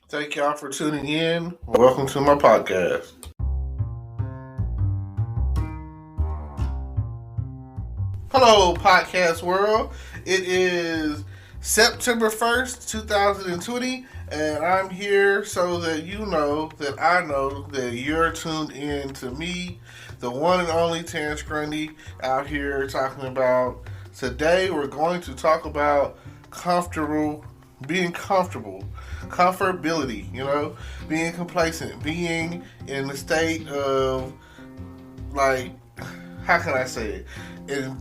Thank y'all for tuning in. Welcome to my podcast. Hello, podcast world. It is September 1st, 2020, and I'm here so that you know that I know that you're tuned in to me, the one and only Terrence Grundy, out here talking about. Today, we're going to talk about being comfortable, comfortability, being complacent, being in the state of, like, how can I say it? And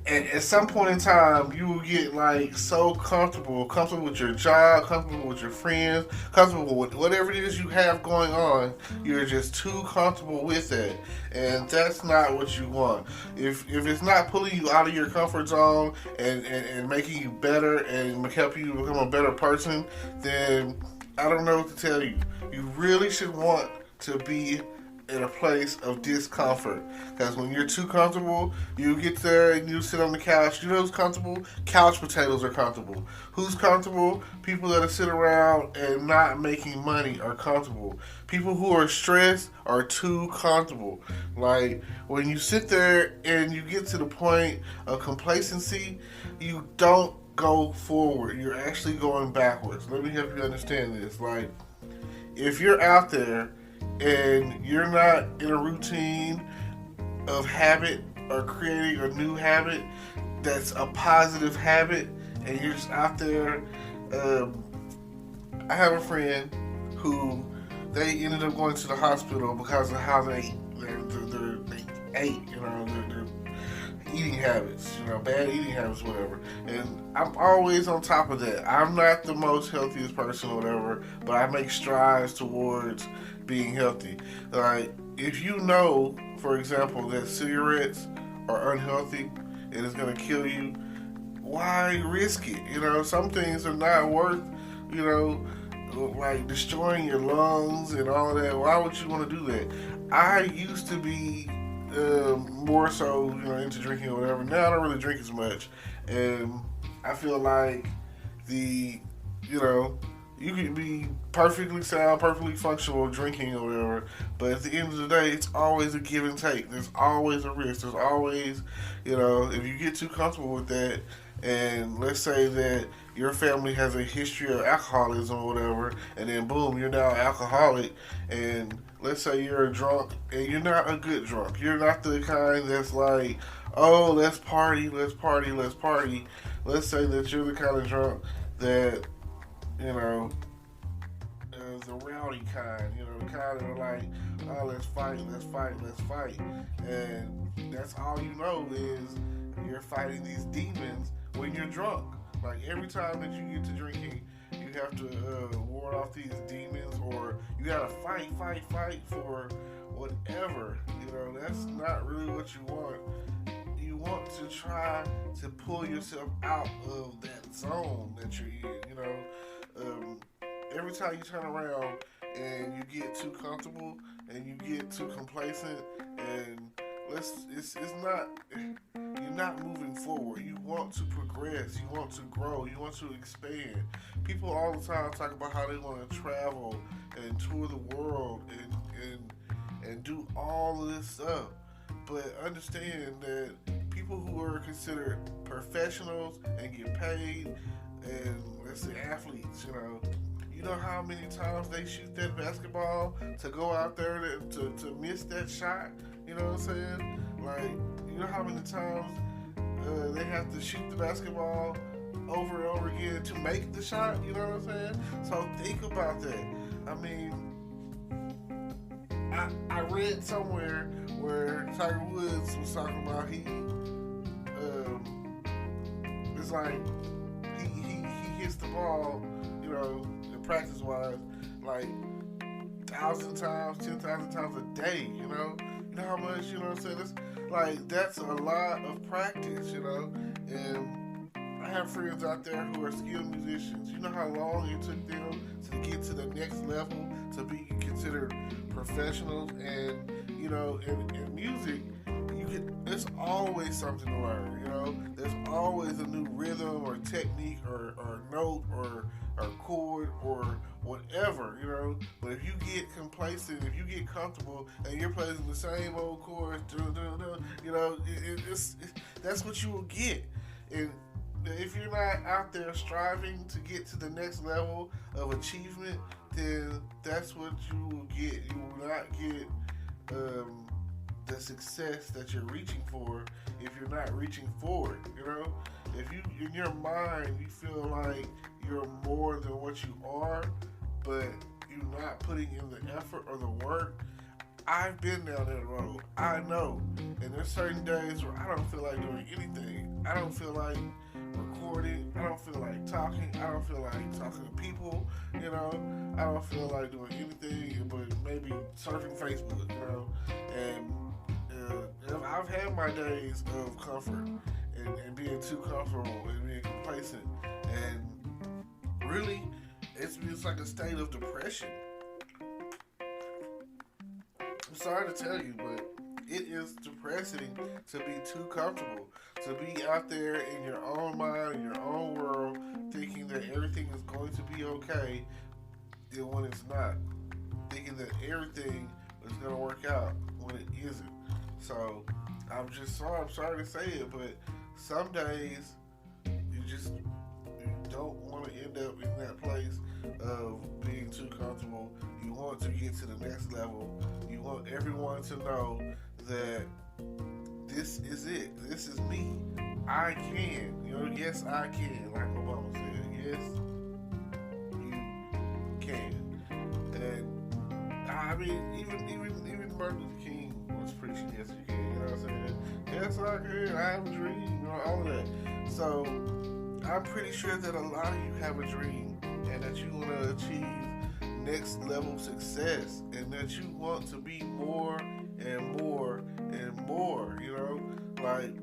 at some point in time, you will get like so comfortable with your job, comfortable with your friends, comfortable with whatever it is you have going on. You're just too comfortable with it, and that's not what you want. If it's not pulling you out of your comfort zone and making you better and help you become a better person, then I don't know what to tell you. You really should want to be in a place of discomfort. Because when you're too comfortable, you get there and you sit on the couch. You know who's comfortable? Couch potatoes are comfortable. Who's comfortable? People that sit around and not making money are comfortable. People who are stressed are too comfortable. Like, when you sit there and you get to the point of complacency, you don't go forward. You're actually going backwards. Let me help you understand this. Like, if you're out there and you're not in a routine of habit or creating a new habit that's a positive habit, and you're just out there, I have a friend who they ended up going to the hospital because of how they ate, their eating habits, bad eating habits, whatever. And I'm always on top of that. I'm not the most healthiest person or whatever, but I make strides towards being healthy. Like, if you know, for example, that cigarettes are unhealthy and it's going to kill you, why risk it? Some things are not worth, like destroying your lungs and all of that. Why would you want to do that? I used to be more so, into drinking or whatever. Now I don't really drink as much, and I feel like you can be perfectly sound, perfectly functional drinking or whatever, but at the end of the day, it's always a give and take. There's always a risk. There's always, if you get too comfortable with that, and let's say that your family has a history of alcoholism or whatever, and then boom, you're now alcoholic, and let's say you're a drunk, and you're not a good drunk. You're not the kind that's like, oh, let's party, let's party, let's party. Let's say that you're the kind of drunk that, is the rowdy kind, the kind that are like, oh, let's fight, let's fight, let's fight. And that's all you know is you're fighting these demons when you're drunk. Like, every time that you get to drinking, you have to ward off these demons, or you gotta fight for whatever. That's not really what you want. You want to try to pull yourself out of that zone that you're in. Every time you turn around and you get too comfortable and you get too complacent, and it's not, you're not moving forward. You want to progress, you want to grow, you want to expand. People all the time talk about how they want to travel and tour the world and do all of this stuff, but understand that people who are considered professionals and get paid, and let's say athletes, you know how many times they shoot that basketball to go out there to miss that shot? You know what I'm saying? Like, you know how many times they have to shoot the basketball over and over again to make the shot? You know what I'm saying? So think about that. I mean, I read somewhere where Tiger Woods was talking about it's like he hits the ball, practice wise, like 1,000 times, 10,000 times a day. You know how much, what I'm saying? That's a lot of practice, and I have friends out there who are skilled musicians. You know how long it took them to get to the next level, to be considered professionals, and in music, there's always something to learn. There's always a new rhythm or technique or note or chord or whatever forever, you know. But if you get complacent, if you get comfortable, and you're playing the same old chorus, you know, that's what you will get. And if you're not out there striving to get to the next level of achievement, then that's what you will get. You will not get the success that you're reaching for if you're not reaching forward, you know. If you, in your mind, you feel like you're more than what you are, but you're not putting in the effort or the work. I've been down that road. I know. And there's certain days where I don't feel like doing anything. I don't feel like recording. I don't feel like talking. I don't feel like talking to people, you know. I don't feel like doing anything but maybe surfing Facebook, you know. And I've had my days of comfort and being too comfortable and being complacent. And really, it's like a state of depression. I'm sorry to tell you, but it is depressing to be too comfortable, to be out there in your own mind, in your own world, thinking that everything is going to be okay, and when it's not, thinking that everything is going to work out when it isn't. So, I'm sorry to say it, but some days you don't want to end up in that place of being too comfortable. You want to get to the next level. You want everyone to know that this is it. This is me. I can. You know, yes, I can. Like Obama said, yes, you can. And I mean, even Martin Luther King was preaching, yes, you can. You know what I'm saying? Yes, I can. I have a dream. You know, all of that. So I'm pretty sure that a lot of you have a dream and that you want to achieve next level success and that you want to be more and more and more, you know, like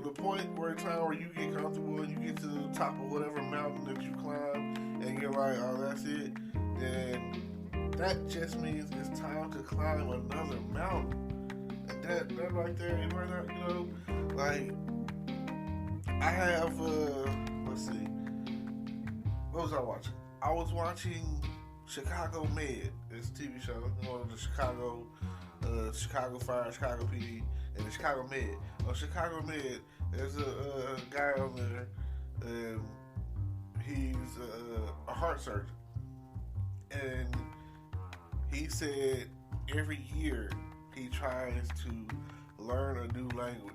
the point where time where you get comfortable and you get to the top of whatever mountain that you climb and you're like, oh, that's it, then that just means it's time to climb another mountain. And that right there, you know, like I have let's see, what was I watching? I was watching Chicago Med. It's a TV show. One of the Chicago Fire, Chicago PD, and the Chicago Med. On Chicago Med, there's a guy on there, and he's a heart surgeon. And he said every year he tries to learn a new language.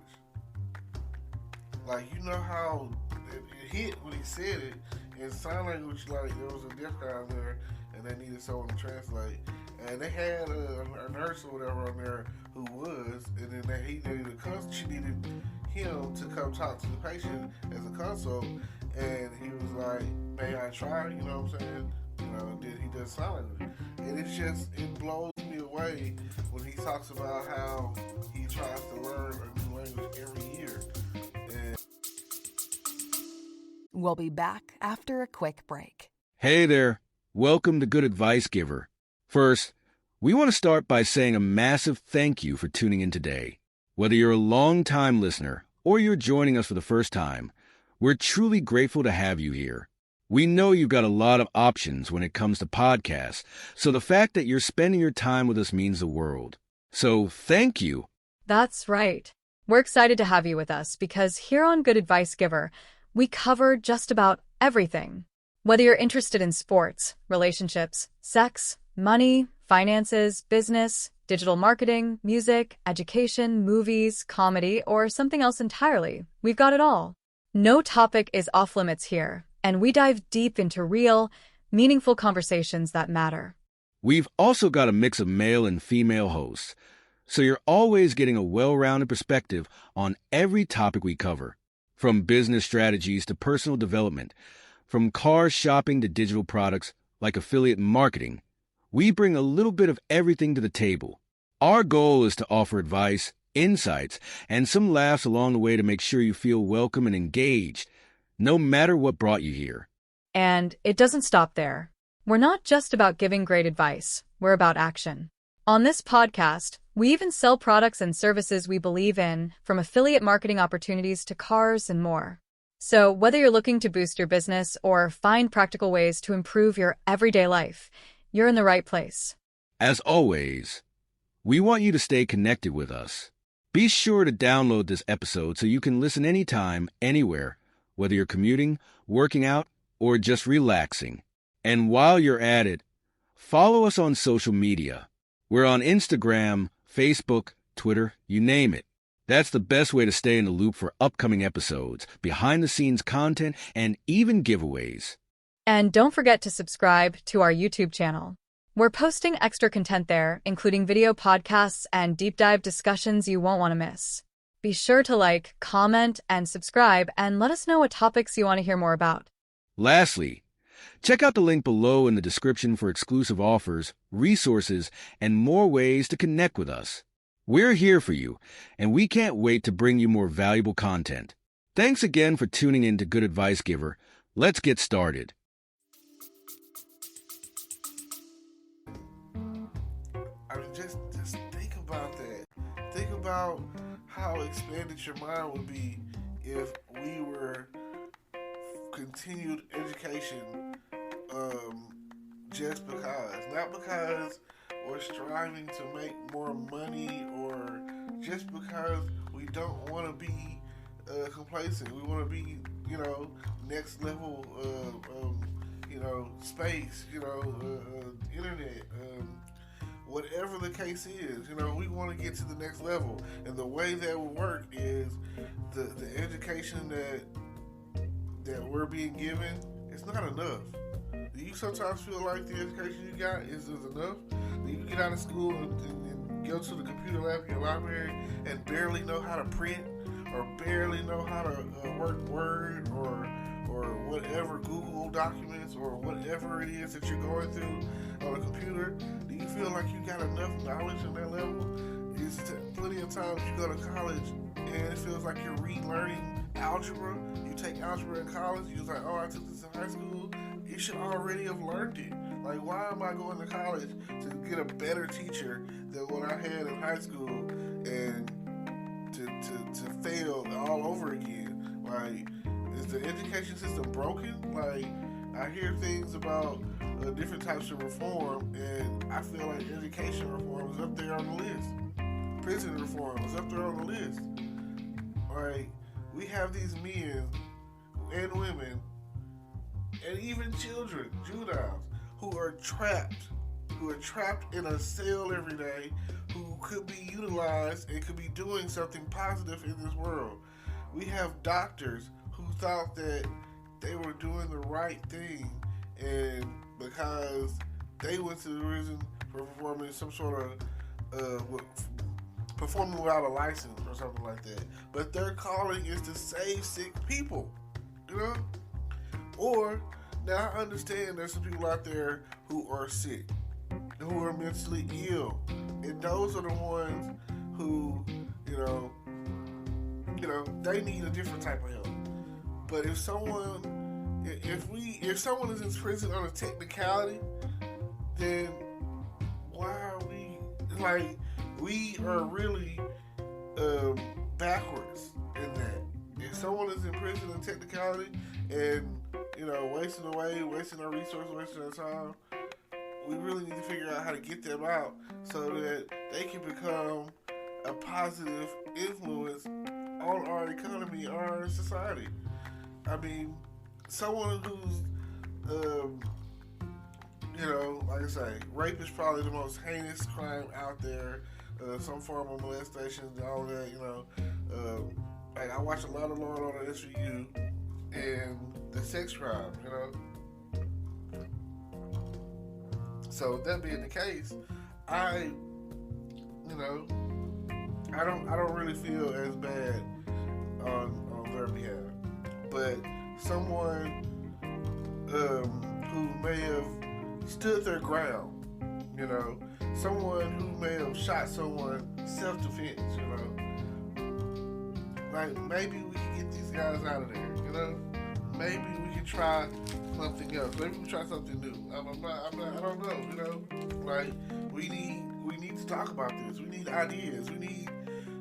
Like, you know how it hit when he said it in sign language, like there was a deaf guy on there and they needed someone to translate, and they had a nurse or whatever on there who was, and then she needed him to come talk to the patient as a consult, and he was like, may I try, you know what I'm saying, you know, and then he does sign language, and it blows me away when he talks about how he tries to learn a new language every year. We'll be back after a quick break. Hey there. Welcome to Good Advice Giver. First, we want to start by saying a massive thank you for tuning in today. Whether you're a long-time listener or you're joining us for the first time, we're truly grateful to have you here. We know you've got a lot of options when it comes to podcasts, so the fact that you're spending your time with us means the world. So thank you. That's right. We're excited to have you with us because here on Good Advice Giver, we cover just about everything. Whether you're interested in sports, relationships, sex, money, finances, business, digital marketing, music, education, movies, comedy, or something else entirely, we've got it all. No topic is off limits here, and we dive deep into real, meaningful conversations that matter. We've also got a mix of male and female hosts, so you're always getting a well-rounded perspective on every topic we cover. From business strategies to personal development, from car shopping to digital products like affiliate marketing, we bring a little bit of everything to the table. Our goal is to offer advice, insights, and some laughs along the way to make sure you feel welcome and engaged, no matter what brought you here. And it doesn't stop there. We're not just about giving great advice, we're about action. On this podcast, we even sell products and services we believe in, from affiliate marketing opportunities to cars and more. So, whether you're looking to boost your business or find practical ways to improve your everyday life, you're in the right place. As always, we want you to stay connected with us. Be sure to download this episode so you can listen anytime, anywhere, whether you're commuting, working out, or just relaxing. And while you're at it, follow us on social media. We're on Instagram, Facebook, Twitter, you name it. That's the best way to stay in the loop for upcoming episodes, behind-the-scenes content, and even giveaways. And don't forget to subscribe to our YouTube channel. We're posting extra content there, including video podcasts and deep dive discussions you won't want to miss. Be sure to like, comment, and subscribe, and let us know what topics you want to hear more about. Lastly, check out the link below in the description for exclusive offers, resources, and more ways to connect with us. We're here for you, and we can't wait to bring you more valuable content. Thanks again for tuning in to Good Advice Giver. Let's get started. I mean, just think about that. Think about how expanded your mind would be if we were continued education, just because, not because we're striving to make more money or just because we don't want to be complacent. We want to be, next level space, internet, whatever the case is, we want to get to the next level. And the way that will work is the education that we're being given, it's not enough. Do you sometimes feel like the education you got is enough? Do you get out of school and go to the computer lab in your library and barely know how to print or barely know how to work Word or whatever, Google Documents or whatever it is that you're going through on a computer? Do you feel like you got enough knowledge on that level? It's plenty of times you go to college and it feels like you're relearning algebra. You take algebra in college, you're like, oh, I took this in high school. You should already have learned it. Like, why am I going to college to get a better teacher than what I had in high school and to fail all over again? Like, is the education system broken? Like, I hear things about different types of reform, and I feel like education reform is up there on the list. Prison reform is up there on the list. Like, we have these men and women and even children, juveniles, who are trapped in a cell every day, who could be utilized and could be doing something positive in this world. We have doctors who thought that they were doing the right thing, and because they went to the prison for performing some sort of performing without a license or something like that, but their calling is to save sick people, Or, now I understand there's some people out there who are sick, who are mentally ill, and those are the ones who, they need a different type of help. But if someone is in prison on a technicality, then why are we are really backwards in that. If someone is in prison on technicality and wasting away, wasting our resources, wasting our time, we really need to figure out how to get them out so that they can become a positive influence on our economy, our society. I mean, someone who's, like I say, rape is probably the most heinous crime out there. Some form of molestation, all that, like I watch a lot of Law and Order SVU and the sex crimes, So that being the case, I don't really feel as bad on their behalf. But someone who may have stood their ground, someone who may have shot someone self-defense, like maybe we can get these guys out of there, maybe we can try something else, maybe we try something new. I don't know, like we need to talk about this. We need ideas. We need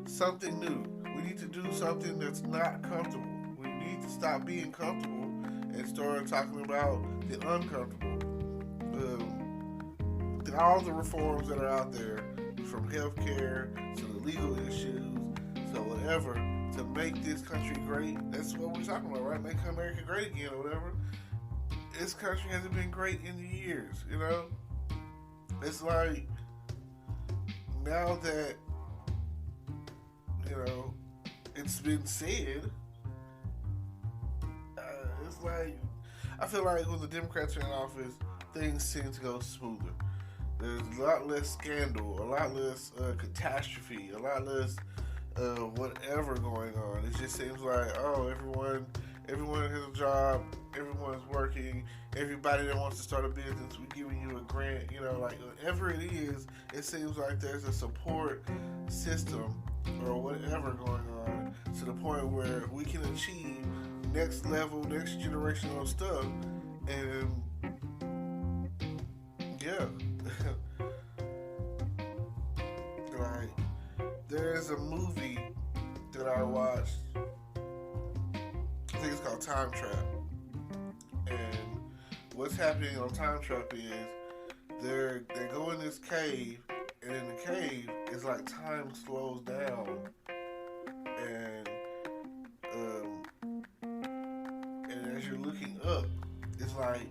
something new. We need to do something that's not comfortable. We need to stop being comfortable and start talking about the uncomfortable. All the reforms that are out there, from healthcare to the legal issues, so whatever, to make this country great. That's what we're talking about, right? Make America great again, or whatever. This country hasn't been great in years, you know? It's like, now that, you know, it's been said, it's like, I feel like when the Democrats are in office, things tend to go smoother. There's a lot less scandal, a lot less catastrophe, a lot less whatever going on. It just seems like, oh, everyone has a job, everyone's working, everybody that wants to start a business, we're giving you a grant, you know, like whatever it is, it seems like there's a support system or whatever going on to the point where we can achieve next level, next generational stuff. And yeah. Like, there's a movie that I watched, I think it's called Time Trap. And what's happening on Time Trap is they go in this cave, and in the cave it's like time slows down, and as you're looking up, it's like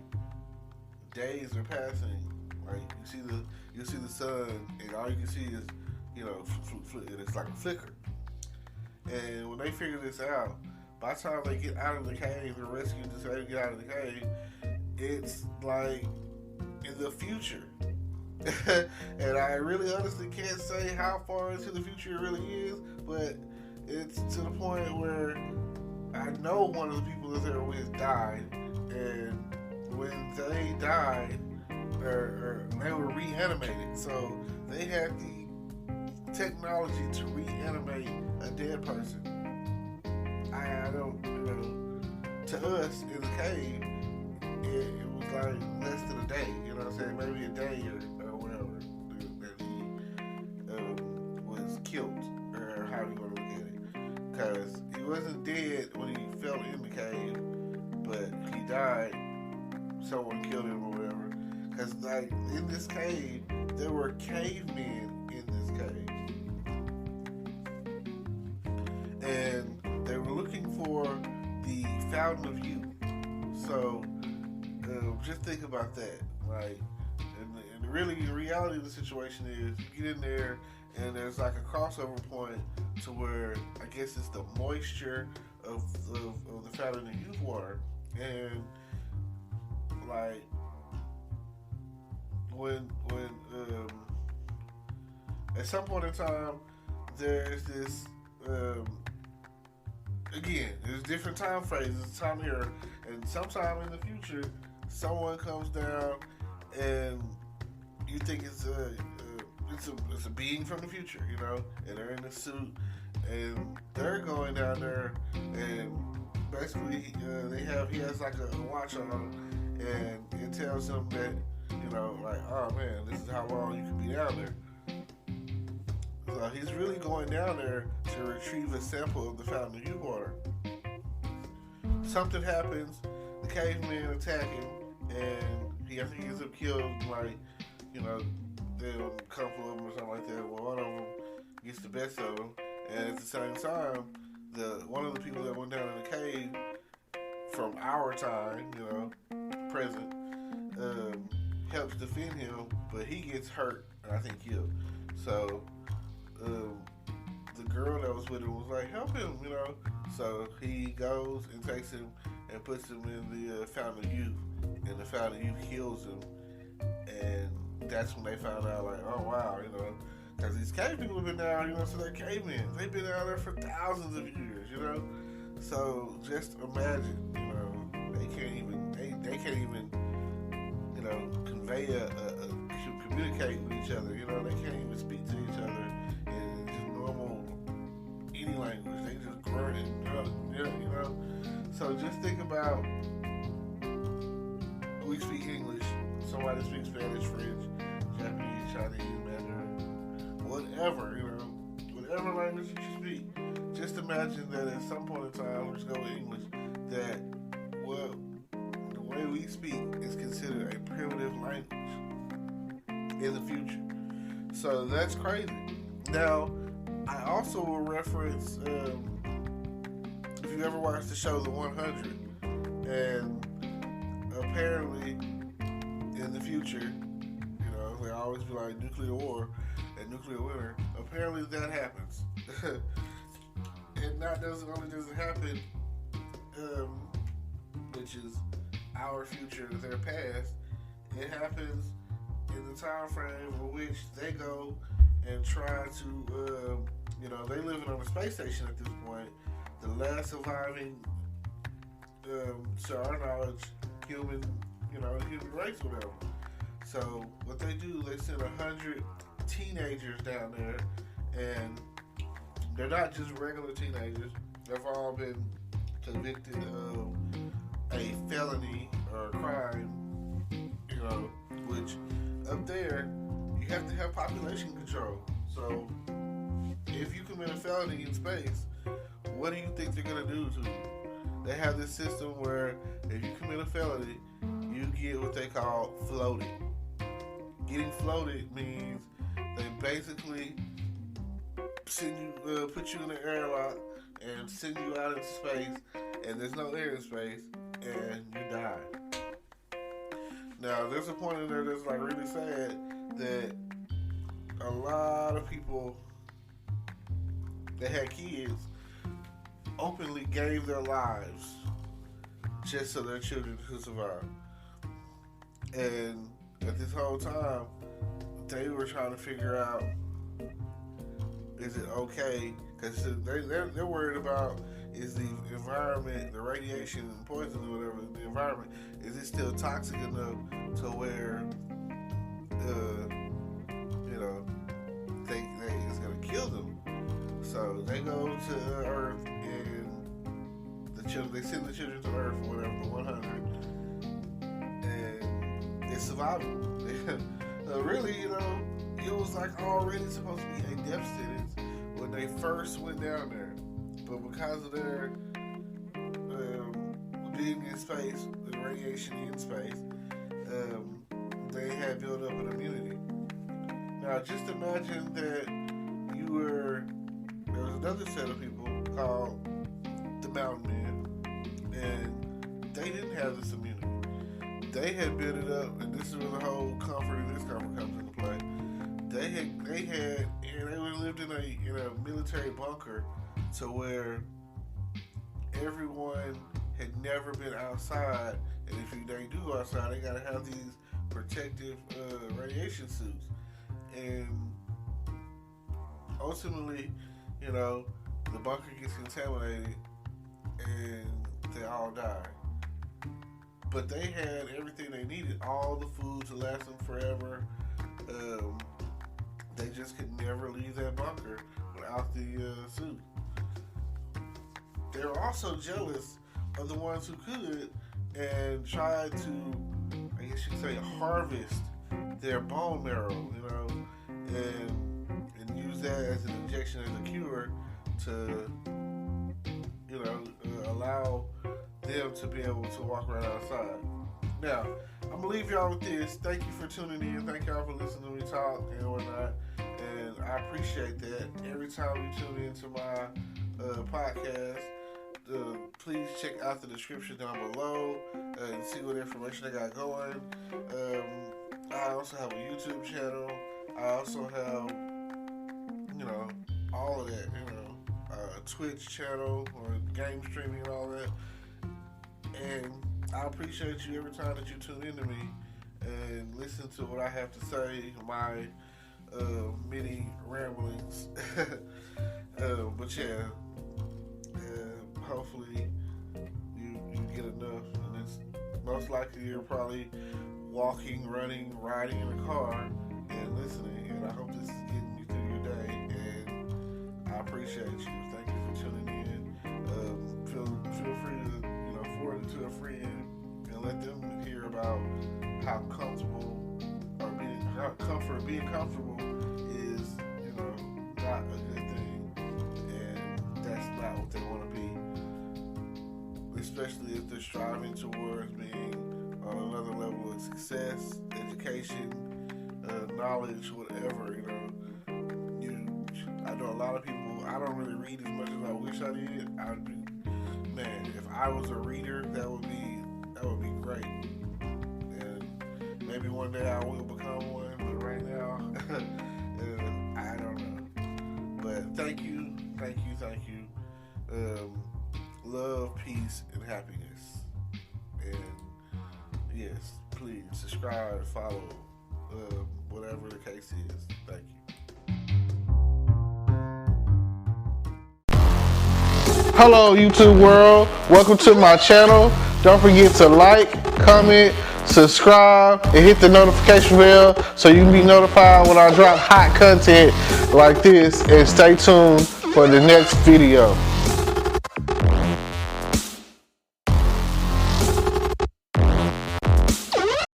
days are passing. Like you see the sun, and all you can see is, you know, it's like a flicker. And when they figure this out, by the time they get out of the cave, the rescue decide to get out of the cave, it's like in the future. And I really honestly can't say how far into the future it really is, but it's to the point where I know one of the people that they're with died, and when they died, or they were reanimated, so they had the technology to reanimate a dead person. I don't, you know, to us in the cave, it was like less than a day, you know what I'm saying? Maybe a day or whatever that he was killed, or how you want to look at it. Because he wasn't dead when he fell in the cave, but he died, someone killed him or whatever. Because, like, in this cave, there were cavemen in this cave. And they were looking for the fountain of youth. So, just think about that. Like, and really, the reality of the situation is, you get in there, and there's like a crossover point to where, I guess it's the moisture of the fountain of youth water. And, like, when at some point in time, there's this, again, there's different time phases, time here, and sometime in the future, someone comes down, and you think it's a being from the future, you know, and they're in a suit, and they're going down there, and basically, he has like a watch on, and it tells him that, you know, like, oh man, this is how long you can be down there. So he's really going down there to retrieve a sample of the fountain of youth water. Something happens, the cavemen attack him, and I think he ends up killed, like, you know, a couple of them or something like that. Well, one of them gets the best of them, and at the same time, one of the people that went down in the cave from our time, you know, present, helps defend him, but he gets hurt and I think killed. So the girl that was with him was like, help him, you know. So he goes and takes him and puts him in the fountain of youth, and the fountain of youth heals him. And that's when they found out, like, oh wow, you know, because these cave people have been down, you know, so they're cavemen. They've been down there for thousands of years, you know. So just imagine, you know, they can't even, you know, convey communicate with each other. You know, they can't even speak to each other in just normal any language. They just grunt and you know. So just think about, we speak English. Somebody speaks Spanish, French, Japanese, Chinese, Mandarin, whatever, you know, whatever language you speak. Just imagine that at some point in time, let's go with English, that, well, the way we speak is considered a primitive language in the future. So that's crazy. Now, I also will reference, if you ever watched the show The 100, and apparently in the future, they always be like nuclear war and nuclear winter. Apparently that happens. And that doesn't happen, which is our future, their past. It happens in the time frame in which they go and try to, they living on a space station at this point. The last surviving, to our knowledge, human race, whatever. So what they do, they send 100 teenagers down there, and they're not just regular teenagers. They've all been convicted of a felony or a crime, which up there, you have to have population control. So if you commit a felony in space, what do you think they're going to do to you? They have this system where if you commit a felony, you get what they call floated. Getting floated means they basically put you in an airlock and send you out into space, and there's no air in space, and you die. Now, there's a point in there that's like really sad that a lot of people that had kids openly gave their lives just so their children could survive. And at this whole time, they were trying to figure out, is it okay? Because they're worried about, is the environment, the radiation and poison or whatever, the environment, is it still toxic enough to where, it's going to kill them? So they go to Earth, and they send the children to Earth, or whatever, the 100, and it's survival. Really, it was like already supposed to be a death sentence when they first went down there, but because of their being in space, the radiation in space, they had built up an immunity. Now, just imagine that there was another set of people called the Mountain Men, and they didn't have this immunity. They had built it up, and this is where the whole comfort and discomfort comes into play. They lived in a military bunker to where everyone had never been outside, and if they do go outside, they gotta have these protective radiation suits. And ultimately, the bunker gets contaminated, and they all die. But they had everything they needed, all the food to last them forever. They just could never leave that bunker without the suit. They were also jealous of the ones who could and tried to, I guess you could say, harvest their bone marrow, and use that as an injection, as a cure to, allow them to be able to walk around outside. Now, I'm going to leave y'all with this. Thank you for tuning in. Thank y'all for listening to me talk and whatnot. And I appreciate that. Every time you tune into my podcast, please check out the description down below and see what information I got going. I also have a YouTube channel. I also have, all of that, Twitch channel or game streaming and all that. And I appreciate you every time that you tune into me and listen to what I have to say, my mini ramblings. But yeah, hopefully you get enough. And it's most likely you're probably walking, running, riding in a car and listening. And I hope this is getting you through your day. And I appreciate you. Thank you for tuning in. Feel free to forward it to a friend and let them hear about how comfortable or being comfortable is, not a good thing, and that's not what they want to be. especially if they're striving towards being on another level of success, education, knowledge, whatever. I know a lot of people. I don't really read as much as I wish I did. Man, if I was a reader, that would be great. And maybe one day I will become one, but right now, I don't know. But thank you. Love, peace, and happiness. And yes, please subscribe, follow, whatever the case is. Thank you. Hello, YouTube world. Welcome to my channel. Don't forget to like, comment, subscribe, and hit the notification bell so you can be notified when I drop hot content like this. And stay tuned for the next video.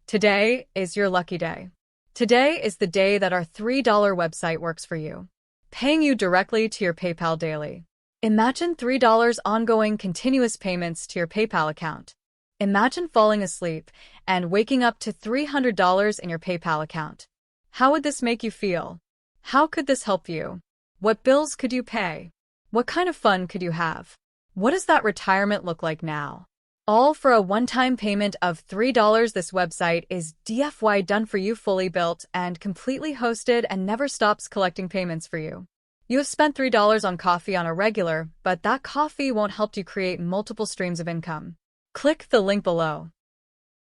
Today is your lucky day. Today is the day that our $3 website works for you, paying you directly to your PayPal daily. Imagine $3 ongoing continuous payments to your PayPal account. Imagine falling asleep and waking up to $300 in your PayPal account. How would this make you feel? How could this help you? What bills could you pay? What kind of fun could you have? What does that retirement look like now? All for a one-time payment of $3. This website is DFY done for you, fully built and completely hosted, and never stops collecting payments for you. You have spent $3 on coffee on a regular, but that coffee won't help you create multiple streams of income. Click the link below.